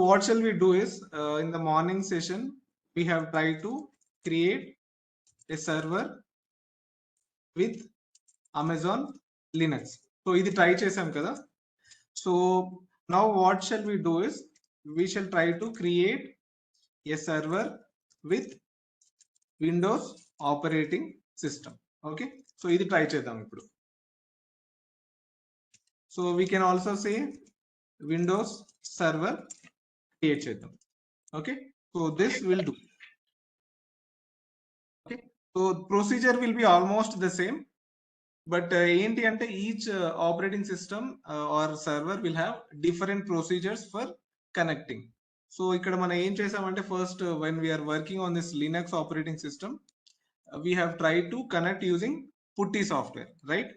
what shall we do is in the morning session we have tried to create a server with Amazon Linux. So ఇది try చేసాం కదా. So now what shall we do is we shall try to create a server with Windows operating system. Okay, so ఇది try చేద్దాం ఇప్పుడు. So we can also say Windows server create చేద్దాం. Okay, so this will do. Okay, so procedure will be almost the same, but ఏంటి అంటే each operating system or server will have different procedures for connecting. So ఇక్కడ మనం ఏం చేసామంటే first when we are working on this Linux operating system we have tried to connect using putty software, right?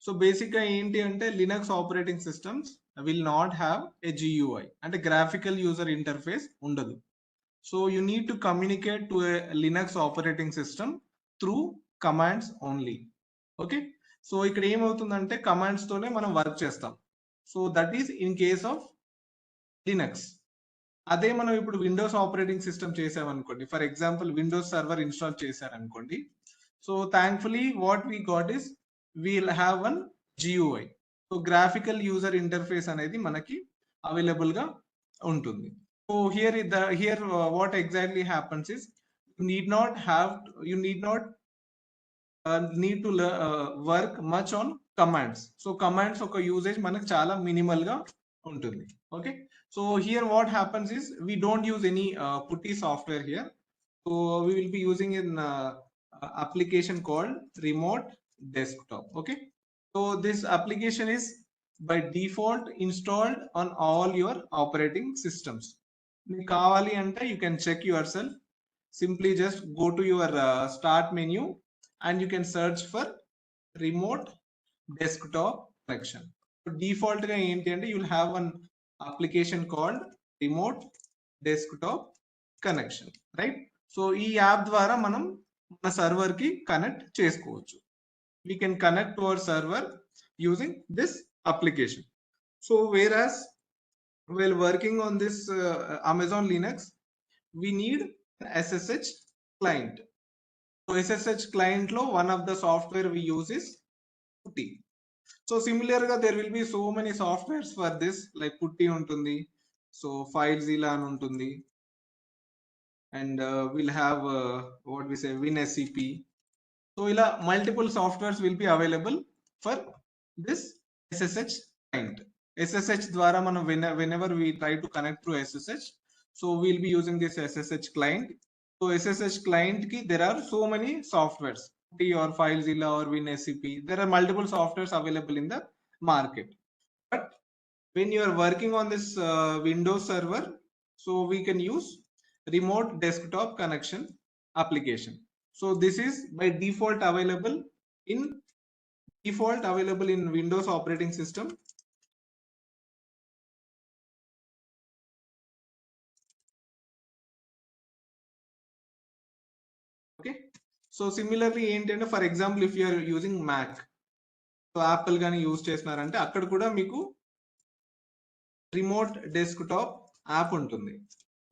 So basically ఏంటి అంటే Linux operating systems will not have a GUI అంటే graphical user interface ఉండదు. So you need to communicate to a Linux operating system through commands only. Okay, so ఇక్కడ ఏమవుతుందంటే commands తోనే మనం work చేస్తాం. So that is in case of Linux. అదే మనం ఇప్పుడు విండోస్ ఆపరేటింగ్ సిస్టమ్ చేసామనుకోండి, for example Windows server install చేశారనుకోండి, so thankfully what we got is we'll have one GUI. So graphical user interface అనేది మనకి అవైలబుల్ గా ఉంటుంది. సో here what exactly happens is you need not need to work much on commands. So commands oka usage manaku chaala minimal ga untundi. Okay, so here what happens is we don't use any putty software here. So we will be using an application called remote desktop. Okay, so this application is by default installed on all your operating systems. Meeku kavali ante you can check yourself. Simply just go to your start menu and you can search for remote desktop connection. So default ga enti ante you will have one application called remote desktop connection, right? So ee app dwara manam mana server ki connect chesukovachu. We can connect to our server using this application. So whereas while working on this Amazon Linux we need an SSH client. So SSH client lo one of the software we use is Putty. So similar ga there will be so many softwares for this, like Putty untundi, so FileZilla an untundi, and we'll have what we say WinSCP. So ila multiple softwares will be available for this SSH client. SSH dwara manam whenever we try to connect through SSH, so we'll be using this SSH client. So SSH client ki there are so many softwares, or FileZilla or WinSCP. There are multiple softwares available in the market. But when you are working on this Windows server, so we can use remote desktop connection application. So this is by default available in Windows operating system. Okay, so similarly ఏంటంటే for example if you are using Mac, so Apple గాని use చేస్తున్నారంటే అక్కడ కూడా మీకు remote desktop app ఉంటుంది.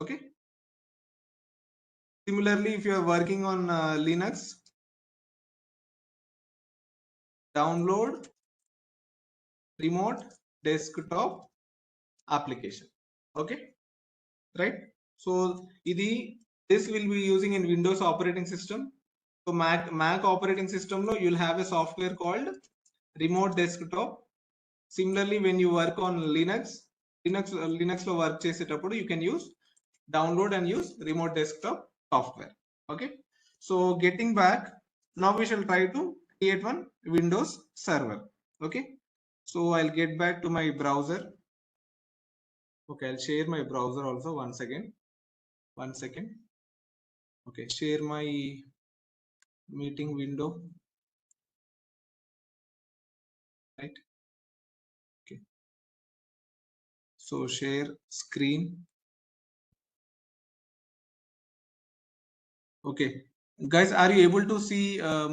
Okay, similarly if you are working on Linux, download remote desktop application. Okay, right? So this will be using in Windows operating system. So Mac operating system lo you'll have a software called remote desktop. Similarly when you work on Linux lo work చేసేటప్పుడు you can download and use remote desktop software. Okay, so getting back, now we shall try to create one Windows server. Okay, so I'll get back to my browser. Okay, I'll share my browser also. One second. Okay, share my meeting window, right? Okay, so share screen. Okay guys, are you able to see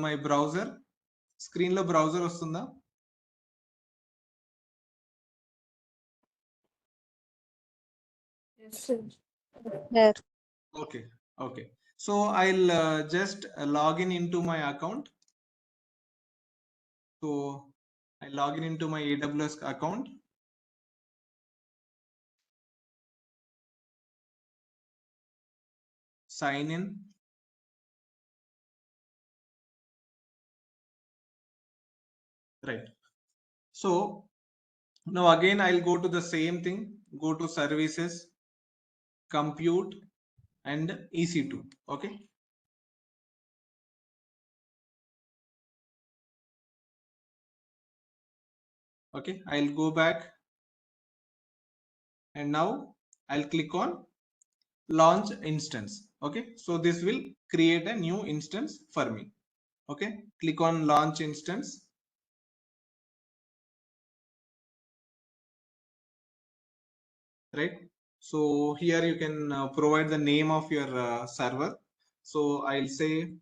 my browser screen lo browser vastunda? Yes, sir. There. Okay. Okay. So I'll just log in into my account. So I log in into my AWS account. Sign in. Right. So now again I'll go to the same thing. Go to services, compute, and EC2. Okay. Okay. I'll go back, and now I'll click on launch instance. Okay. So this will create a new instance for me. Okay. Click on launch instance. Right. So here you can provide the name of your server. So I'll say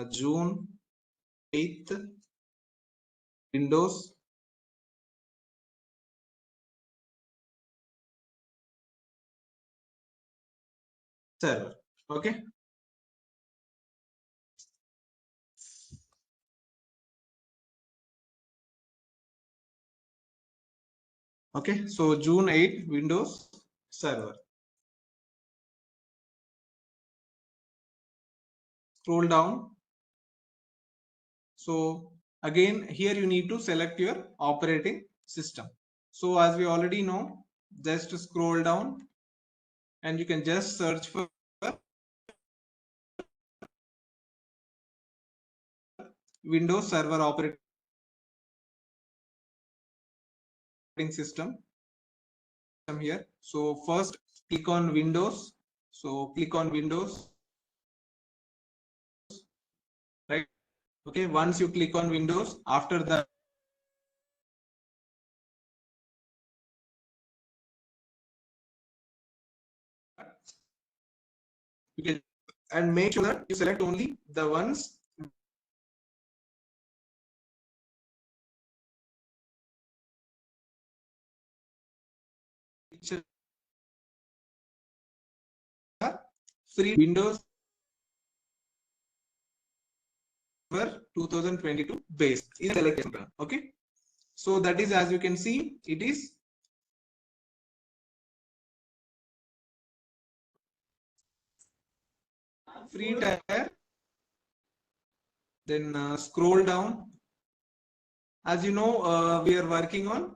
June 8th Windows server. Okay. Okay. So June 8th Windows server. Scroll down. So again, here you need to select your operating system. So as we already know, just scroll down and you can just search for Windows Server operating system here. So first click on Windows. So click on Windows, right? Okay. Once you click on Windows, after that, you can, and make sure that you select only the ones which are free. Windows Server 2022 base is selected. Okay. So that is, as you can see, it is free tier. Then scroll down. As you know, we are working on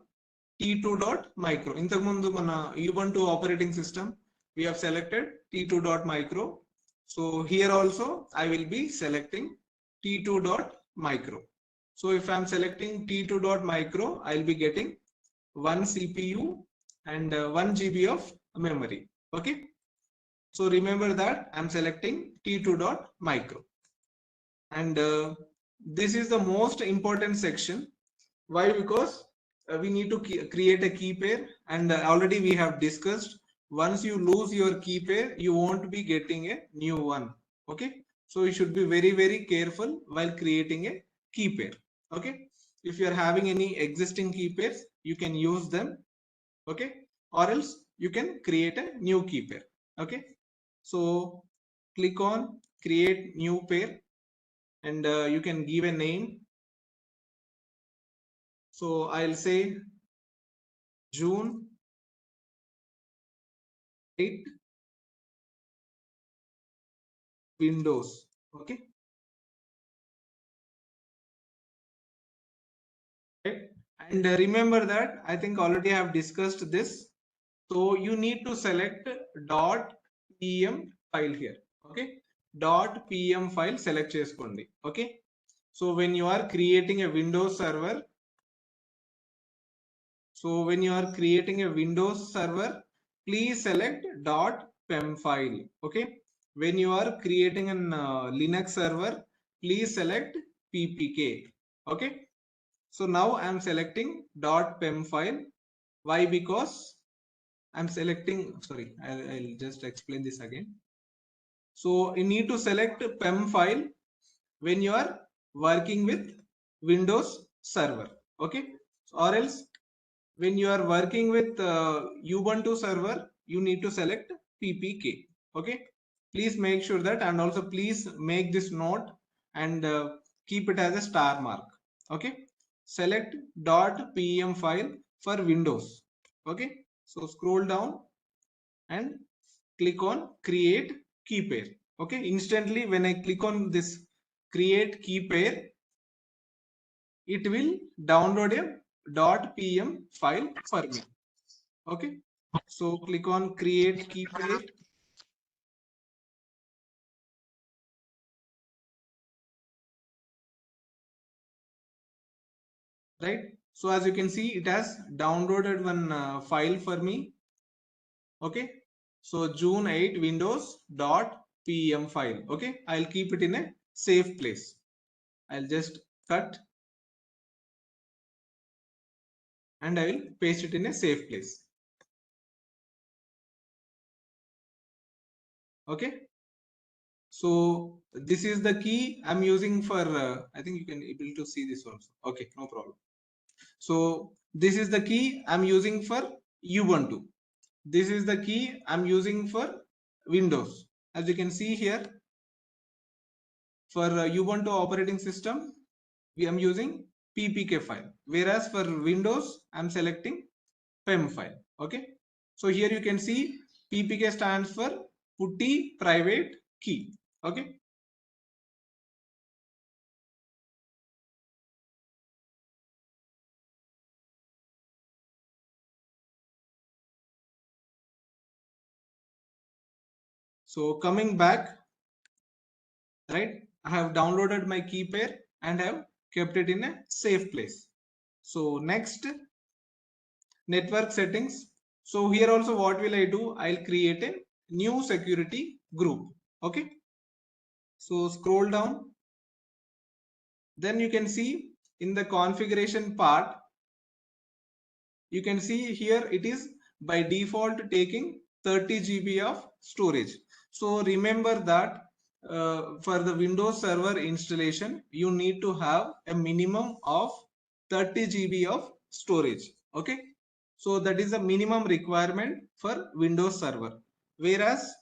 T2.micro. Intamundu mana Ubuntu operating system, we have selected T2.micro. So here also I will be selecting T2.micro. So if I'm selecting T2.micro, I'll be getting 1 CPU and 1 GB of memory. Okay. So remember that I'm selecting T2.micro. And this is the most important section. Why? Because we need to create a key pair, and already we have discussed, once you lose your key pair, you won't be getting a new one. Okay. So you should be very, very careful while creating a key pair. Okay. If you are having any existing key pairs, you can use them. Okay. Or else you can create a new key pair. Okay. So click on create new pair, and you can give a name. So I'll say June 8 Windows. Okay. Right. And remember that I think already I have discussed this. So you need to select .pm file here. Okay. .pm file select cheskondi. Okay. So when you are creating a Windows server, please select .pem file. Okay. When you are creating an Linux server, please select ppk. Okay. So now I'm selecting .pem file. Why? Because I'm selecting, sorry, I'll just explain this again. So you need to select PEM file when you are working with Windows server. Okay. Or else when you are working with Ubuntu server, you need to select ppk. Okay, please make sure that, and also please make this note and keep it as a star mark. Okay, select .pem file for Windows. Okay, so scroll down and click on create key pair. Okay, instantly when I click on this create key pair, it will download a .pem file for me. Okay, so click on create key pair. Right, so as you can see, it has downloaded one file for me. Okay, so June 8 Windows.pem file. Okay, I'll keep it in a safe place. I'll just cut and I will paste it in a safe place. Okay, so this is the key I'm using for I think you can able to see this also. Okay, no problem. So this is the key I'm using for Ubuntu. This is the key I'm using for Windows. As you can see here, for Ubuntu operating system, we am using ppk file, whereas for Windows I'm selecting pem file. Okay, so here you can see ppk stands for putty private key. Okay, so coming back, right, I have downloaded my key pair and have kept it in a safe place. So next, network settings. So here also what will I do? I'll create a new security group. Okay, so scroll down, then you can see in the configuration part, you can see here it is by default taking 30 GB of storage. So remember that for the Windows Server installation, you need to have a minimum of 30 GB of storage. Okay, so that is a minimum requirement for Windows Server, whereas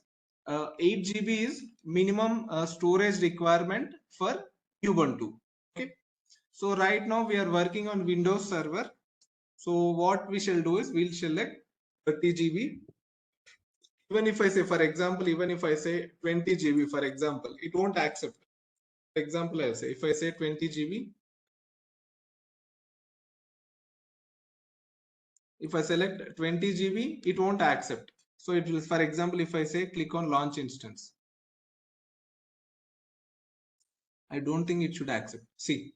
8 GB is minimum storage requirement for Ubuntu. Okay, so right now we are working on Windows Server. So what we shall do is we'll select 30 GB. Even if I say, for example, even if I say 20 GB, for example, it won't accept. For example, I'll say, if I say 20 GB, if I select 20 GB, it won't accept. So it will, for example, if I say click on launch instance, I don't think it should accept. See,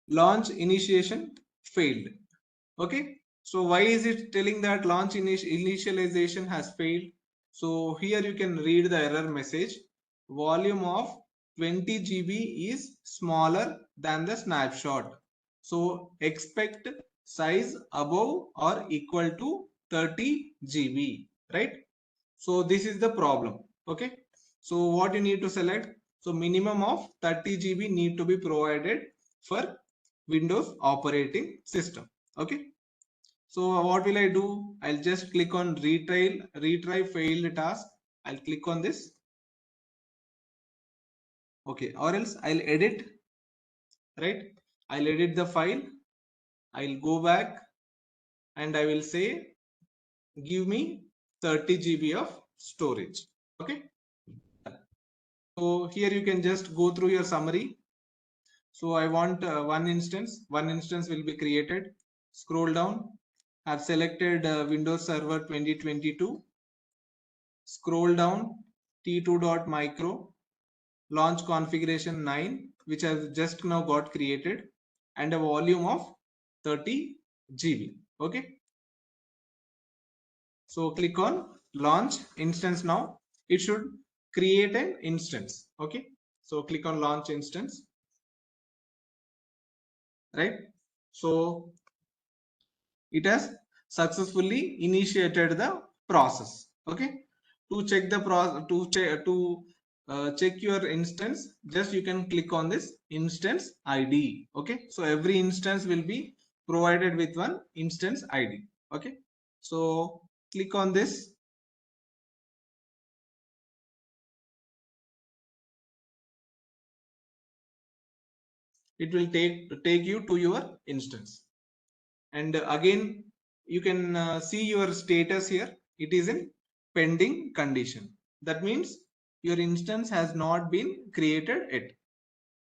launch initiation failed. Okay, so why is it telling that launch initialization has failed? So here you can read the error message. Volume of 20 GB is smaller than the snapshot. So expect size above or equal to 30 GB, right? So this is the problem. Okay, so what you need to select? So minimum of 30 GB need to be provided for Windows operating system. Okay, so what will I do? I'll just click on retry failed task. I'll click on this. Okay, or else I'll edit, right? I'll edit the file. I'll go back and I will say, give me 30 GB of storage. Okay. So here you can just go through your summary. So I want one instance will be created. Scroll down. I've selected Windows Server 2022. Scroll down, t2.micro, launch configuration 9, which has just now got created, and a volume of 30 GB. Okay. So click on launch instance now. It should create an instance. Okay. So click on launch instance. Right. So it has successfully initiated the process. Okay, to check the process, check your instance, just you can click on this instance ID. Okay, so every instance will be provided with one instance ID. Okay, so click on this. it will take you to your instance. And again, you can see your status here. It is in pending condition. That means your instance has not been created yet.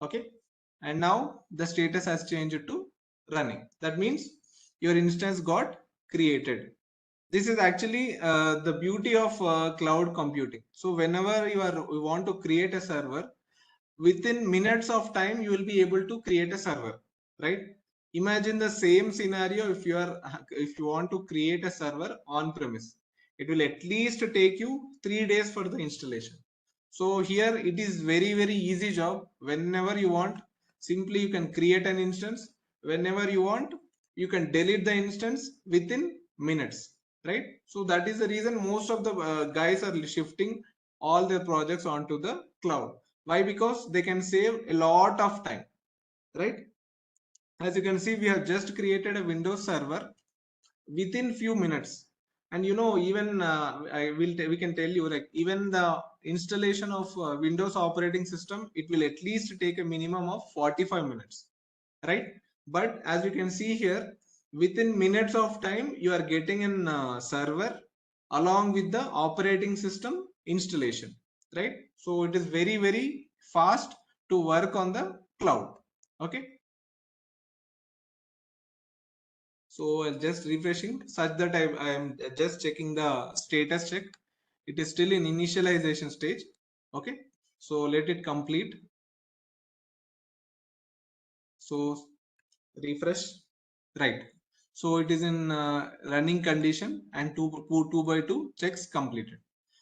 Okay. And now the status has changed to running. That means your instance got created. This is actually the beauty of cloud computing. So whenever you want to create a server, within minutes of time you will be able to create a server, right? Imagine the same scenario. If you want to create a server on premise, it will at least take you 3 days for the installation. So here it is very easy job. Whenever you want, simply you can create an instance. Whenever you want, you can delete the instance within minutes, right? So that is the reason most of the guys are shifting all their projects onto the cloud. Why? Because they can save a lot of time, right? As you can see, we have just created a Windows server within few minutes. And even we can tell you, like, even the installation of Windows operating system, it will at least take a minimum of 45 minutes, right? But as you can see here, within minutes of time you are getting an server along with the operating system installation, right? So it is very fast to work on the cloud. Okay, so just refreshing such that I am just checking the status check. It is still in initialization stage. Okay, so let it complete. So refresh, right? So it is in running condition, and 2 by 2 checks completed.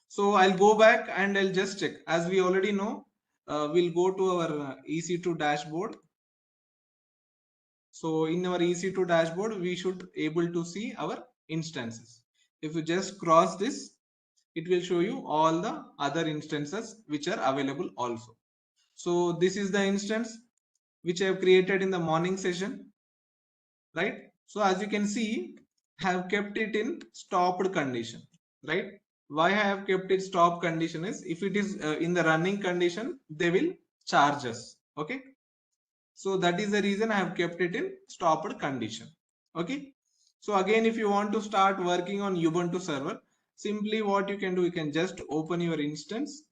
So I'll go back and I'll just check. As we already know, we'll go to our EC2 dashboard. So in our EC2 dashboard, we should able to see our instances. If you just cross this, it will show you all the other instances which are available also. So this is the instance which I have created in the morning session, right? So as you can see, I have kept it in stopped condition, right? Why I have kept it stop condition is, if it is in the running condition, they will charge us. Okay, so that is the reason I have kept it in stopped condition. Okay, so again, if you want to start working on Ubuntu server, simply what you can do, you can just open your instance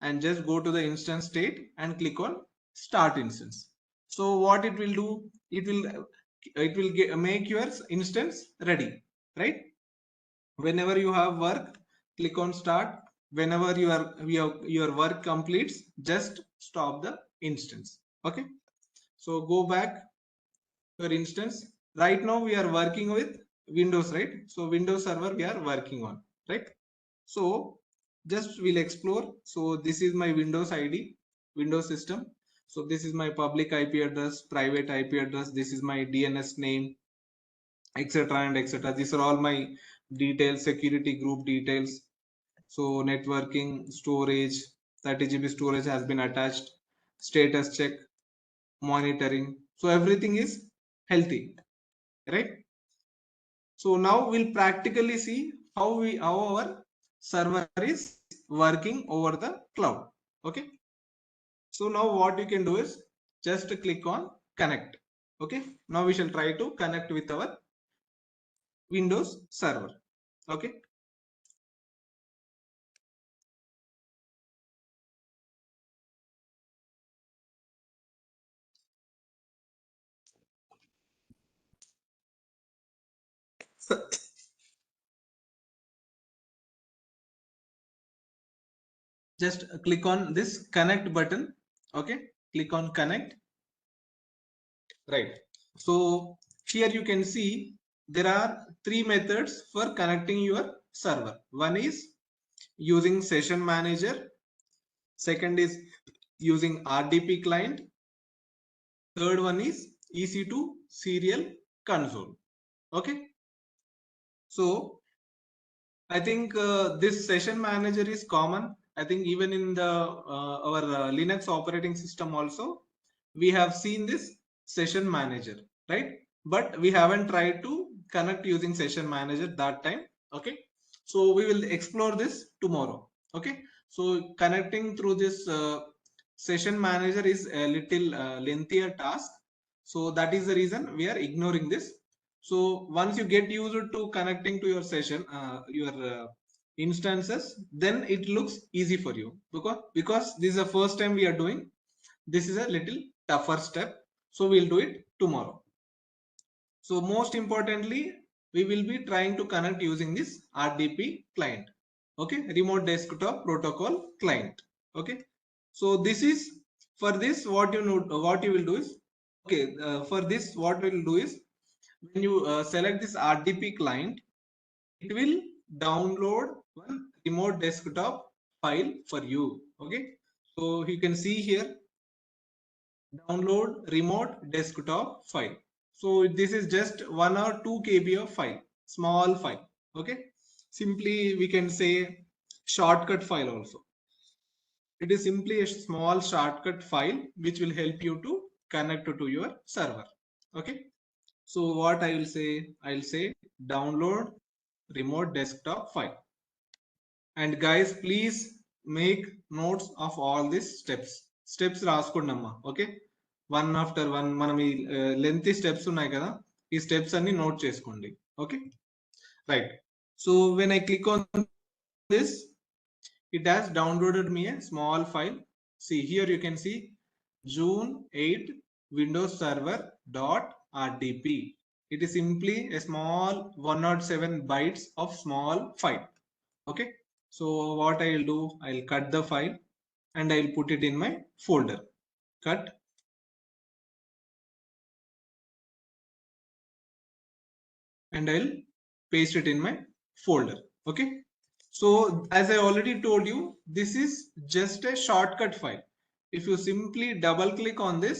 and just go to the instance state and click on start instance. So what it will do, it will make your instance ready, right? Whenever you have work, click on start. Whenever your work completes, just stop the instance. Okay, so go back your instance. Right now we are working with Windows, right? So Windows server we are working on, right? So just we'll explore. So this is my Windows ID, Windows system. So this is my public IP address, private IP address. This is my DNS name, etc. and etc. These are all my details, security group details. So networking, storage, 30 GB storage has been attached, status check, monitoring. So everything is healthy, right? So now we'll practically see how our server is working over the cloud. Okay, so now what you can do is just click on connect. Okay, now we shall try to connect with our Windows server. Okay, so just click on this connect button. Okay, click on connect, right? So here you can see there are 3 methods for connecting your server. One is using session manager, second is using RDP client, third one is EC2 serial console. Okay, so I think this session manager is common. I think even in the our Linux operating system also we have seen this session manager, right? But we haven't tried to connect using session manager that time. Okay, so we will explore this tomorrow. Okay, so connecting through this session manager is a little lengthier task. So that is the reason we are ignoring this. So once you get used to connecting to your session, your instances, then it looks easy for you, because this is the first time we are doing. This is a little tougher step, so we'll do it tomorrow. So most importantly, we will be trying to connect using this RDP client. Okay, remote desktop protocol client. Okay, so this is, for this what you know, what you will do is, okay, for this what we will do is, when you select this RDP client, it will download one remote desktop file for you. Okay, so you can see here, download remote desktop file. So this is just 1 or 2 KB of file, small file. Okay, simply we can say shortcut file also. It is simply a small shortcut file which will help you to connect to your server. Okay, so what I will say, I'll say download remote desktop file. And guys, please make notes of all these steps రాసుకోండమ్మా. Okay, one after one మనం ఈ lengthy steps ఉన్నాయి కదా, ఈ steps అన్ని note చేసుకోండి. Okay, right. So when I click on this, it has downloaded me a small file. See here, you can see June 8 Windows Server .rdp. It is simply a small 107 bytes of small file. Okay, so what I will do, I'll cut the file and I'll put it in my folder. Cut. And I'll paste it in my folder. Okay, so as I already told you, this is just a shortcut file. If you simply double click on this,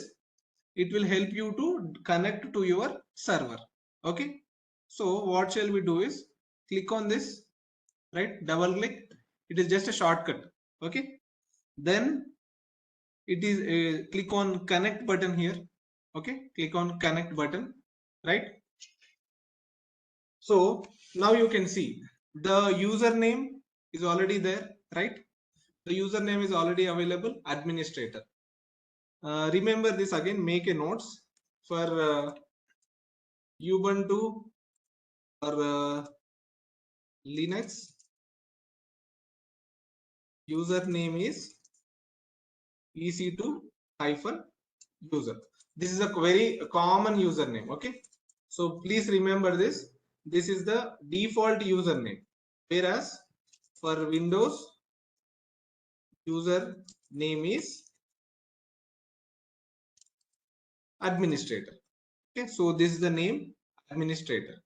it will help you to connect to your server. Okay, so what shall we do is, click on this, right, double click. It is just a shortcut. Okay, then it is a click on connect button here. Okay, click on connect button, right? So now you can see the username is already there, right? The username is already available, administrator. Remember this again, make a notes for Ubuntu or Linux. Username is EC2 hyphen user. This is a very common username. Okay, so please remember this. This is the default username, whereas for Windows, user name is administrator. Okay, so this is the name, administrator.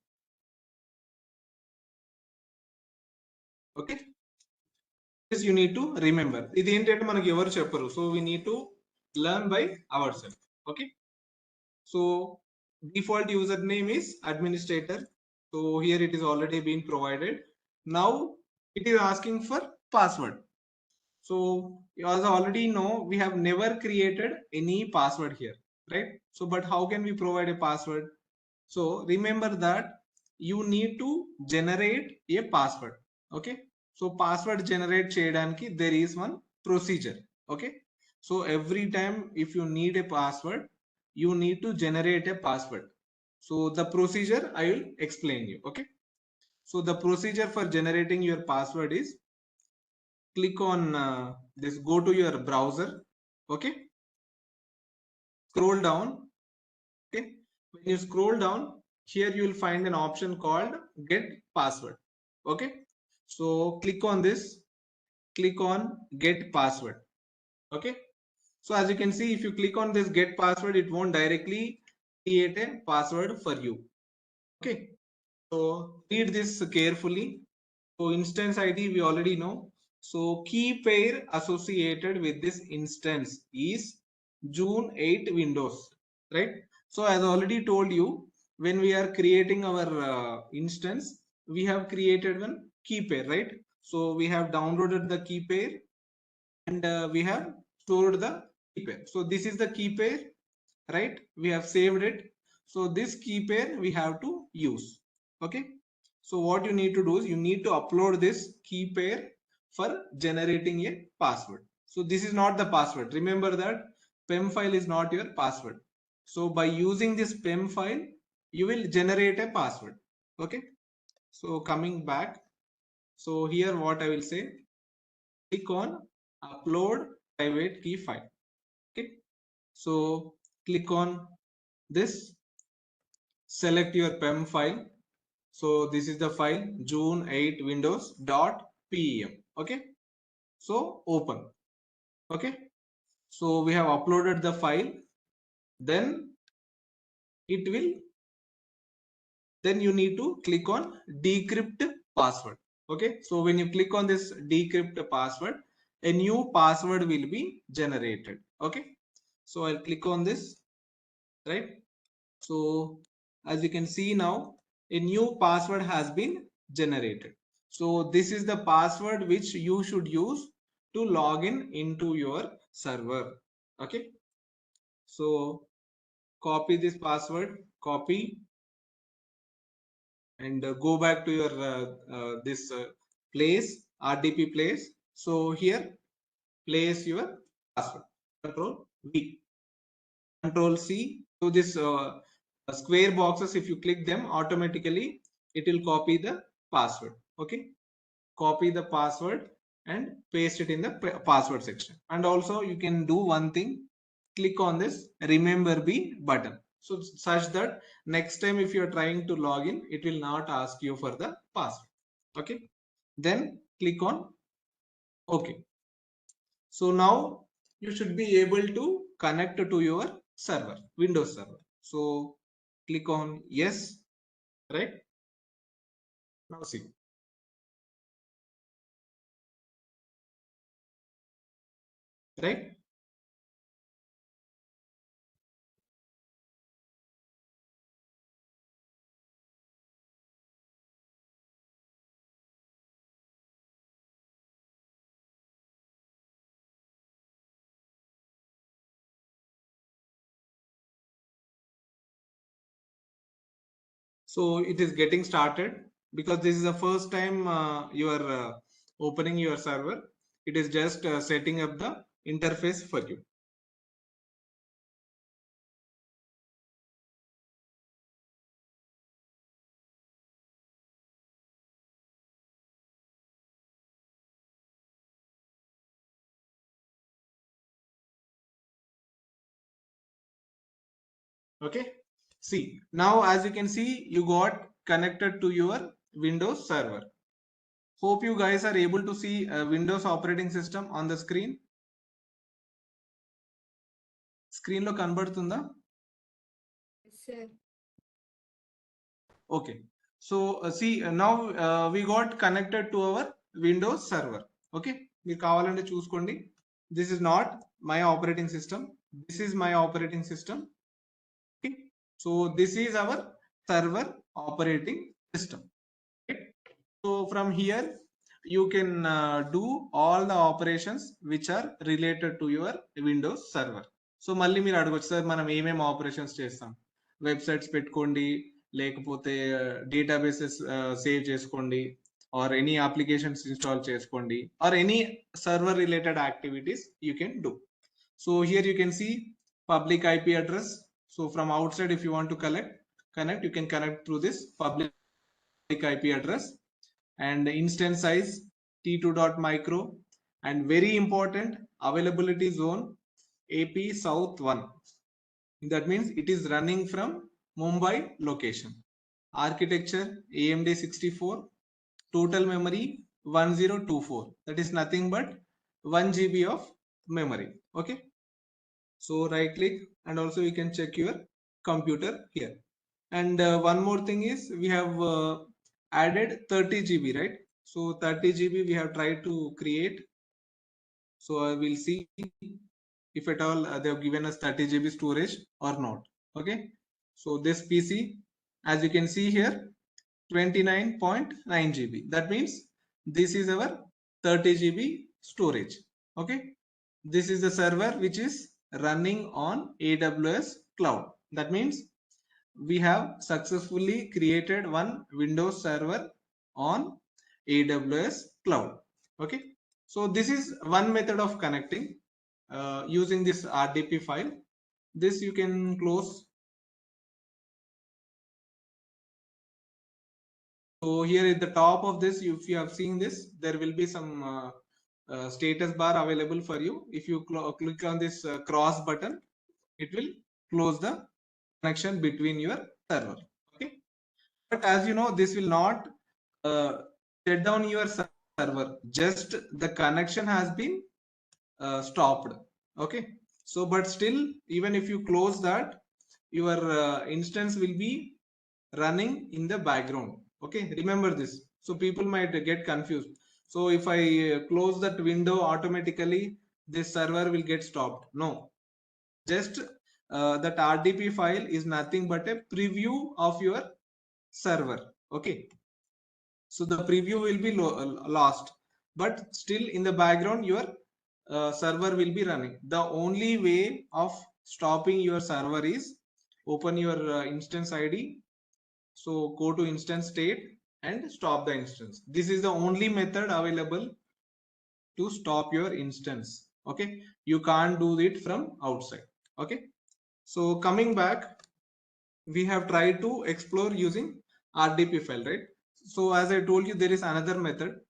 Okay, this you need to remember. ఇది ఏంటంటే మనకి ఎవరు చెప్పరు, so we need to learn by ourselves. Okay, so default username is administrator. So here it is already been provided. Now it is asking for password. So as I already know, we have never created any password here, right? So but how can we provide a password? So remember that you need to generate a password. Okay, so password generate cheyadaniki there is one procedure. Okay, so every time if you need a password, you need to generate a password. So the procedure I will explain you. Okay, so the procedure for generating your password is, click on this, go to your browser. Okay, scroll down. Okay, when you scroll down, here you will find an option called get password. Okay, so click on this, click on get password. Okay, so as you can see, if you click on this get password, it won't directly create a password for you. Okay, so read this carefully. So instance ID we already know. So key pair associated with this instance is June 8 Windows, right? So as I already told you, when we are creating our instance, we have created one key pair, right? So we have downloaded the key pair and we have stored the key pair. So this is the key pair, right? We have saved it. So this key pair we have to use. Okay, so what you need to do is, you need to upload this key pair for generating a password. So this is not the password. Remember that PEM file is not your password. So by using this PEM file, you will generate a password. Okay. So coming back. So here what I will say, click on upload private key file. Okay. So click on this, select your PEM file. So this is the file June 8 windows.pem. Okay. So open. Okay. So we have uploaded the file. Then it will, then you need to click on decrypt password. Okay. So when you click on this decrypt password, a new password will be generated. Okay. So I'll click on this, right? So as you can see now, a new password has been generated. So this is the password which you should use to log in into your server. Okay. So copy this password, copy, and go back to your this place, RDP place. So here place your password. Control V, Control C. So this square boxes, if you click them, automatically it will copy the password. Okay, copy the password and paste it in the password section. And also you can do one thing, click on this remember me button, so such that next time if you are trying to log in, it will not ask you for the password. Okay, then click on OK. So now you should be able to connect to your server, Windows server. So click on yes, right? Now see, right? So it is getting started because this is the first time you are opening your server. It is just setting up the interface for you. Okay. See, now as you can see, you got connected to your Windows server. Hope you guys are able to see Windows operating system on the screen. Screen lo kanbadutunda? Yes, sir. Okay. So see now we got connected to our Windows server. Okay. మీరు కావాలంటే చూసుకోండి. This is not my operating system. This is my operating system. Okay. So this is our server operating system. Okay. So from here you can do all the operations which are related to your Windows server. So మళ్ళీ మీరు అడగొచ్చు sir మనం ఏమేమి operations చేస్తాం, websites పెట్టుకోండి, లేకపోతే databases save చేసుకోండి, or any applications install చేసుకోండి, or any server related activities you can do. So here you can see public IP address. So from outside if you want to connect, you can connect through this public IP address. And instance size t2.micro, and very important, availability zone AP South 1. That means it is running from Mumbai location. Architecture AMD 64, total memory 1024, that is nothing but 1 GB of memory. Okay, so right click and also you can check your computer here. And one more thing is we have added 30 GB, right? So 30 GB we have tried to create. So I will see if at all they have given us 30 GB storage or not. Okay, so this PC, as you can see here, 29.9 GB. That means this is our 30 GB storage. Okay, this is the server which is running on AWS cloud. That means we have successfully created one Windows server on AWS cloud. Okay, So this is one method of connecting using this RDP file. This you can close. So here at the top of this, if you have seen this, there will be some status bar available for you. If you click on this cross button, it will close the connection between your server. Okay, but as you know, this will not shut down your server. Just the connection has been stopped. Okay, so but still, even if you close that, your instance will be running in the background. Okay, remember this. So people might get confused. So if I close that window automatically, this server will get stopped. No, just that RDP file is nothing but a preview of your server. Okay, so the preview will be lost, but still in the background your server will be running. The only way of stopping your server is open your instance ID. So go to instance state and stop the instance. This is the only method available to stop your instance. Okay, you can't do it from outside. Okay, so coming back, we have tried to explore using RDP file, right? So as I told you, there is another method.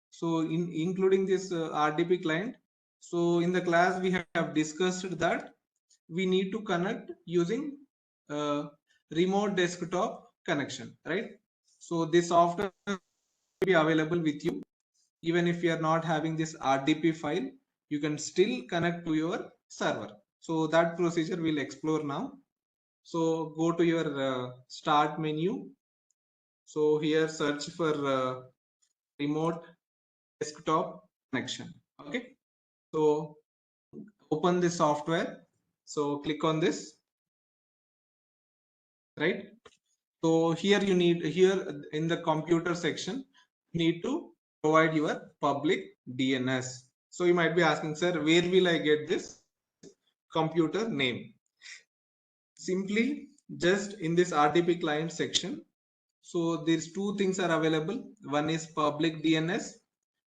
So including this RDP client. So in the class we have discussed that we need to connect using uh, remote desktop connection, right? So this software will be available with you. Even if you are not having this RDP file, you can still connect to your server. So that procedure we'll explore now. So go to your start menu. So here search for remote desktop connection. Okay, so open the software. So click on this, right? So here you need, here in the computer section, you need to provide your public DNS. So you might be asking, sir, where will I get this computer name? Simply just in this RDP client section. So these two things are available. One is public DNS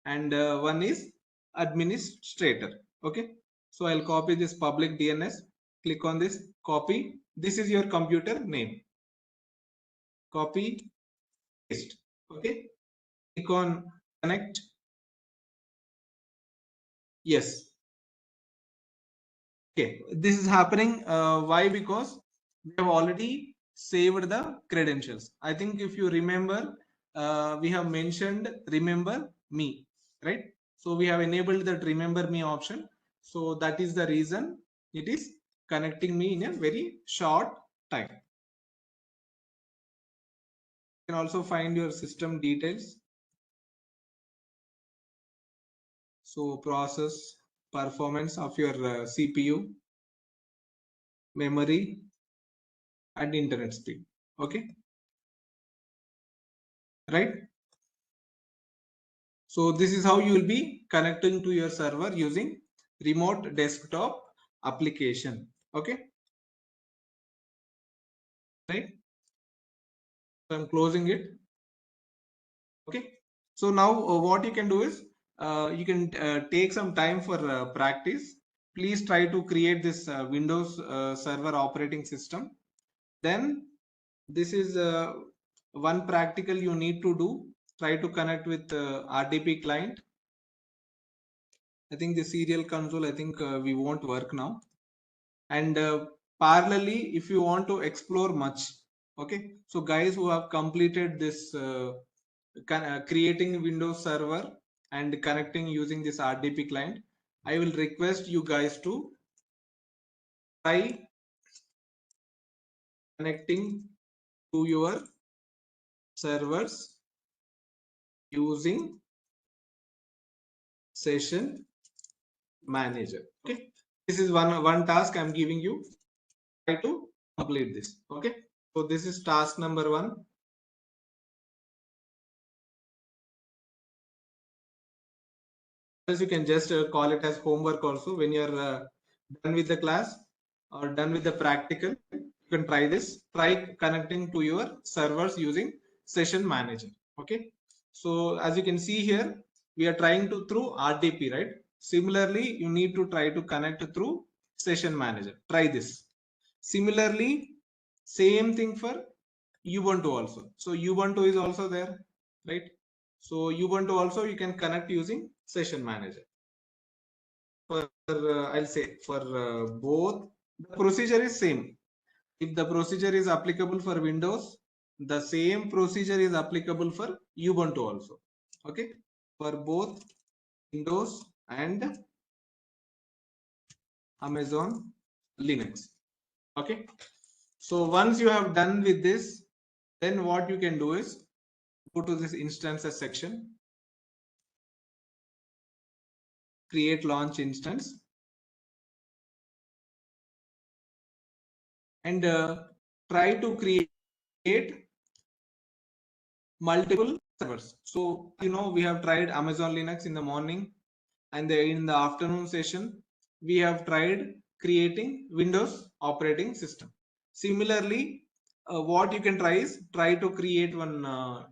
and one is administrator. Okay, so I'll copy this public DNS. Click on this, copy. This is your computer name. Copy, paste. Okay, click on connect. Yes. Okay, this is happening. Why? Because we have already saved the credentials. I think if you remember, we have mentioned remember me, right? So we have enabled that remember me option. So that is the reason it is connecting me in a very short time. You can also find your system details. So process performance of your CPU, memory, and internet speed. Okay, right? So this is how you will be connecting to your server using remote desktop application. Okay, right? So I'm closing it. Okay, so now what you can do is you can take some time for practice. Please try to create this Windows server operating system. Then this is one practical you need to do. Try to connect with RDP client. I think the serial console, I think we won't work now. And parallelly, if you want to explore much, okay, so guys who have completed this creating Windows server and connecting using this RDP client, I will request you guys to try connecting to your servers using session manager. Okay, this is one task I'm giving you. Try to complete this. Okay, so this is task number 1. Else you can just call it as homework also. When you're done with the class or done with the practical, you can try this. Try connecting to your servers using session manager. Okay, so as you can see here, we are trying to through RDP, right? Similarly, you need to try to connect through session manager. Try this. Similarly, same thing for Ubuntu also. So Ubuntu is also there, right? So Ubuntu also you can connect using session manager. For I'll say for both, the procedure is same. If the procedure is applicable for Windows, the same procedure is applicable for Ubuntu also. Okay, for both Windows and Amazon Linux. Okay, so once you have done with this, then what you can do is go to this instances section, create launch instance, and try to create multiple servers. So we have tried Amazon Linux in the morning, and in the afternoon session we have tried creating Windows operating system. Similarly, what you can try is try to create one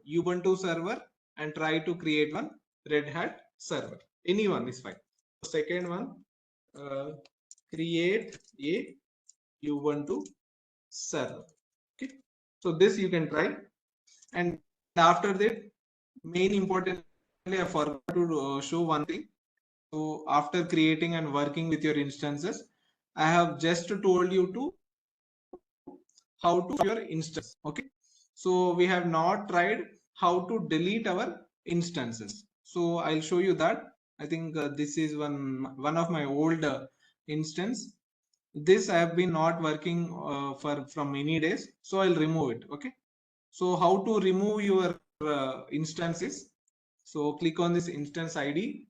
Ubuntu server and try to create one Red Hat server. Anyone is fine. So second one, create a Ubuntu server. Okay, so this you can try, and after that, main importantly, I forgot to show one thing. So after creating and working with your instances, I have just told you to how to your instance. Okay, so we have not tried how to delete our instances. So I'll show you that. I think this is one of my old instance. This I have been not working for from many days, so I'll remove it. Okay, so how to remove your instances? So click on this instance ID.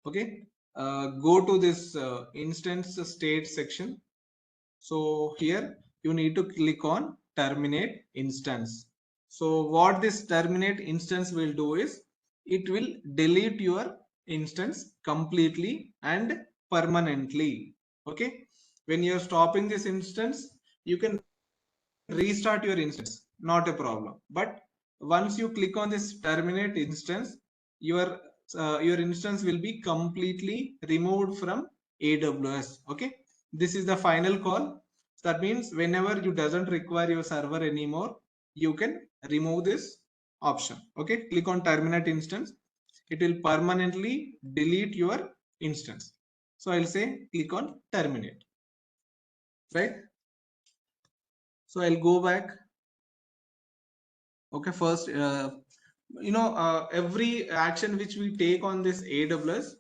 Okay, go to this instance state section. So here you need to click on terminate instance. So what this terminate instance will do is it will delete your instance completely and permanently. Okay, when you're stopping this instance, you can restart your instance, not a problem. But once you click on this terminate instance, your instance will be completely removed from AWS. Okay, this is the final call. That means whenever you doesn't require your server anymore, you can remove this option. Okay, click on terminate instance. It will permanently delete your instance. So I'll say click on terminate, right? So I'll go back. Okay, first, every action which we take on this AWS,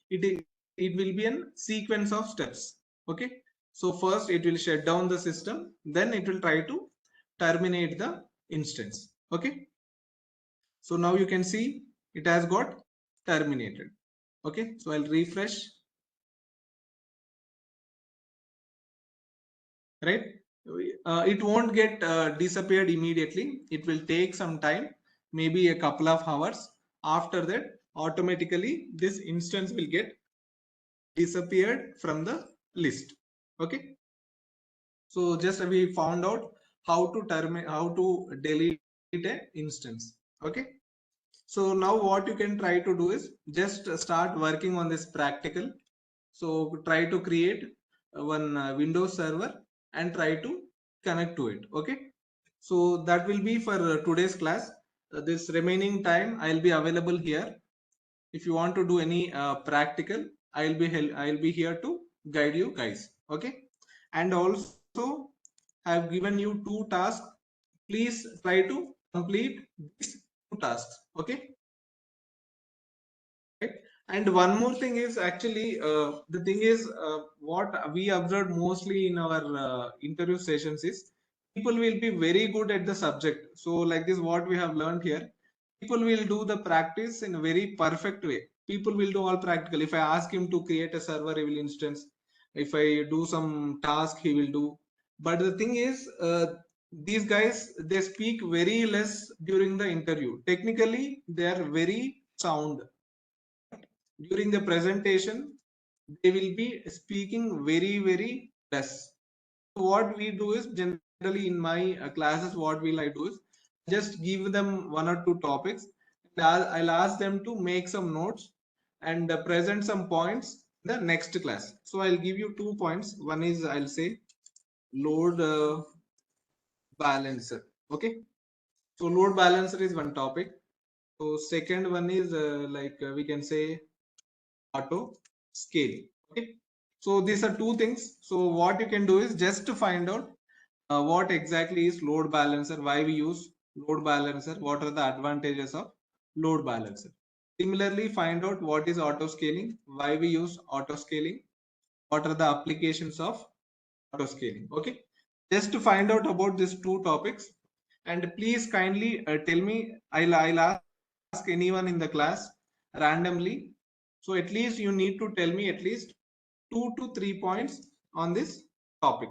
it will be a sequence of steps. Okay, so first it will shut down the system, then it will try to terminate the instance. Okay, so now you can see it has got terminated. Okay, so I'll refresh. Right, it won't get disappeared immediately. It will take some time, maybe a couple of hours. After that, automatically this instance will get disappeared from the list. Okay, so just we found out how to delete an instance. Okay, so now what you can try to do is just start working on this practical. So try to create one Windows server and try to connect to it. Okay, so that will be for today's class. This remaining time I'll be available here. If you want to do any practical, I'll be here to guide you guys. Okay, and also I've given you 2 tasks. Please try to complete these 2 tasks. Okay, right? And one more thing is actually the thing is what we observed mostly in our interview sessions is people will be very good at the subject. So like this, what we have learned here, people will do the practice in a very perfect way. People will do all practical. If I ask him to create a server, he will instance. If I do some task, he will do. But the thing is, these guys, they speak very less during the interview. Technically, they are very sound. During the presentation, they will be speaking very less. So what we do is generally in my classes, what will I do is just give them 1 or 2 topics, I'll ask them to make some notes and present some points in the next class. So I'll give you 2 points. One is I'll say load balancer. Okay. So load balancer is one topic. So second one is we can say auto scale. Okay. So these are two things. So what you can do is just to find out what exactly is load balancer, why we use load balancer, what are the advantages of load balancer. Similarly, find out what is auto scaling, why we use auto scaling, what are the applications of auto scaling. Okay, just to find out about these two topics, and please kindly tell me. I'll ask anyone in the class randomly. So at least you need to tell me at least 2 to 3 points on this topic.